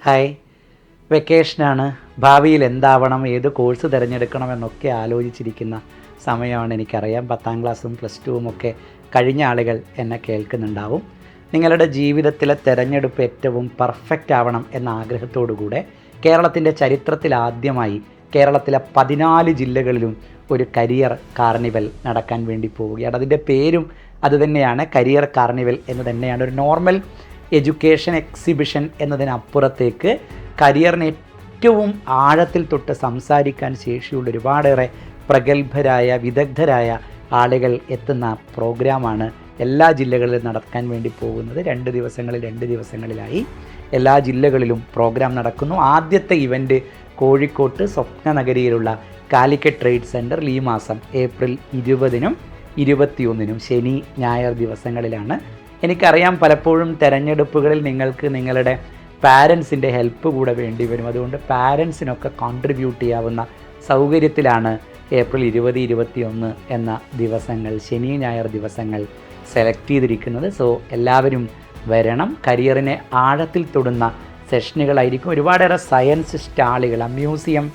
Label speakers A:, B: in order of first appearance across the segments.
A: Hi, വെക്കേഷനാണ്. ഭാവിയിൽ എന്താവണം, ഏത് course തിരഞ്ഞെടുക്കണമെന്നൊക്കെ ആലോചിച്ചിരിക്കുന്ന സമയമാണ് എനിക്കറിയാം. 10ാം ക്ലാസ്സും +2 ഒക്കെ കഴിഞ്ഞ ആളുകൾ എന്നെ കേൾക്കുന്നുണ്ടാവും. നിങ്ങളുടെ ജീവിതത്തിലെ തിരഞ്ഞെടുപ്പ് ഏറ്റവും പെർഫെക്റ്റ് ആവണം എന്ന ആഗ്രഹത്തോടുകൂടെ കേരളത്തിൻ്റെ ചരിത്രത്തിലാദ്യമായി കേരളത്തിലെ 14 ജില്ലകളിലും ഒരു കരിയർ കാർണിവൽ നടക്കാൻ വേണ്ടി പോവുകയാണ്. അതിൻ്റെ പേരും അതുതന്നെയാണ്, കരിയർ കാർണിവൽ എന്ന് തന്നെയാണ്. ഒരു നോർമൽ എഡ്യൂക്കേഷൻ എക്സിബിഷൻ എന്നതിനപ്പുറത്തേക്ക് കരിയറിന് ഏറ്റവും ആഴത്തിൽ തൊട്ട് സംസാരിക്കാൻ ശേഷിയുള്ള ഒരുപാടേറെ പ്രഗത്ഭരായ വിദഗ്ധരായ ആളുകൾ എത്തുന്ന പ്രോഗ്രാമാണ് എല്ലാ ജില്ലകളിലും നടക്കാൻ വേണ്ടി പോകുന്നത്. 2 ദിവസങ്ങളിലായി എല്ലാ ജില്ലകളിലും പ്രോഗ്രാം നടക്കുന്നു. ആദ്യത്തെ ഇവൻ്റ് കോഴിക്കോട്ട് സ്വപ്നനഗരിയിലുള്ള കാലിക്കറ്റ് ട്രേഡ് സെൻറ്ററിൽ ഈ മാസം ഏപ്രിൽ 20-നും 21-നും ശനി ഞായർ ദിവസങ്ങളിലാണ്. എനിക്കറിയാം, പലപ്പോഴും തെരഞ്ഞെടുപ്പുകളിൽ നിങ്ങൾക്ക് നിങ്ങളുടെ പാരൻസിൻ്റെ ഹെൽപ്പ് കൂടെ വേണ്ടി വരും. അതുകൊണ്ട് പാരൻസിനൊക്കെ കോൺട്രിബ്യൂട്ട് ചെയ്യാവുന്ന സൗകര്യത്തിലാണ് ഏപ്രിൽ 20, 21 എന്ന ദിവസങ്ങൾ, ശനി ഞായർ ദിവസങ്ങൾ സെലക്ട് ചെയ്തിരിക്കുന്നത്. സോ എല്ലാവരും വരണം. കരിയറിനെ ആഴത്തിൽ തൊടുന്ന സെഷനുകളായിരിക്കും. ഒരുപാടേറെ സയൻസ് സ്റ്റാളുകൾ, മ്യൂസിയം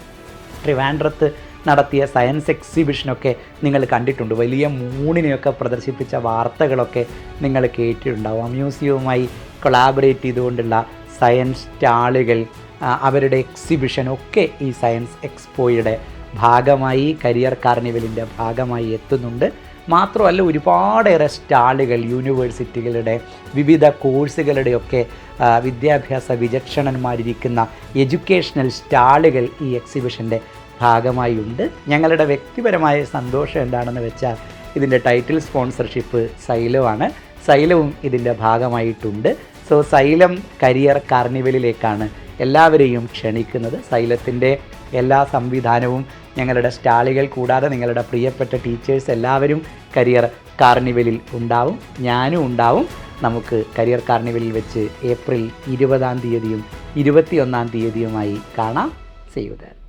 A: ട്രിവാൻഡ്രത്ത് നടത്തിയ സയൻസ് എക്സിബിഷനൊക്കെ നിങ്ങൾ കണ്ടിട്ടുണ്ട്. വലിയ മൂണിനെയൊക്കെ പ്രദർശിപ്പിച്ച വാർത്തകളൊക്കെ നിങ്ങൾ കേട്ടിട്ടുണ്ടാവും. മ്യൂസിയവുമായി കൊളാബറേറ്റ് ചെയ്തുകൊണ്ടുള്ള സയൻസ് സ്റ്റാളുകൾ, അവരുടെ എക്സിബിഷനൊക്കെ ഈ സയൻസ് എക്സ്പോയുടെ ഭാഗമായി, കരിയർ കാർണിവലിൻ്റെ ഭാഗമായി എത്തുന്നുണ്ട്. മാത്രമല്ല, ഒരുപാടേറെ സ്റ്റാളുകൾ, യൂണിവേഴ്സിറ്റികളുടെ വിവിധ കോഴ്സുകളുടെയൊക്കെ വിദ്യാഭ്യാസ വിചക്ഷണന്മാരിരിക്കുന്ന എഡ്യൂക്കേഷണൽ സ്റ്റാളുകൾ ഈ എക്സിബിഷൻ്റെ ഭാഗമായി ഉണ്ട്. ഞങ്ങളുടെ വ്യക്തിപരമായ സന്തോഷം എന്താണെന്ന് വെച്ചാൽ, ഇതിൻ്റെ ടൈറ്റിൽ സ്പോൺസർഷിപ്പ് സൈലമാണ്. സൈലവും ഇതിൻ്റെ ഭാഗമായിട്ടുണ്ട്. സോ സൈലം കരിയർ കാർണിവലിലേക്കാണ് എല്ലാവരെയും ക്ഷണിക്കുന്നത്. സൈലത്തിൻ്റെ എല്ലാ സംവിധാനവും ഞങ്ങളുടെ സ്റ്റാളുകൾ കൂടാതെ നിങ്ങളുടെ പ്രിയപ്പെട്ട ടീച്ചേഴ്സ് എല്ലാവരും കരിയർ കാർണിവലിൽ ഉണ്ടാവും. ഞാനും ഉണ്ടാവും. നമുക്ക് കരിയർ കാർണിവലിൽ വെച്ച് ഏപ്രിൽ 20-ാം തീയതിയും 21-ാം തീയതിയുമായി കാണാം. See you there.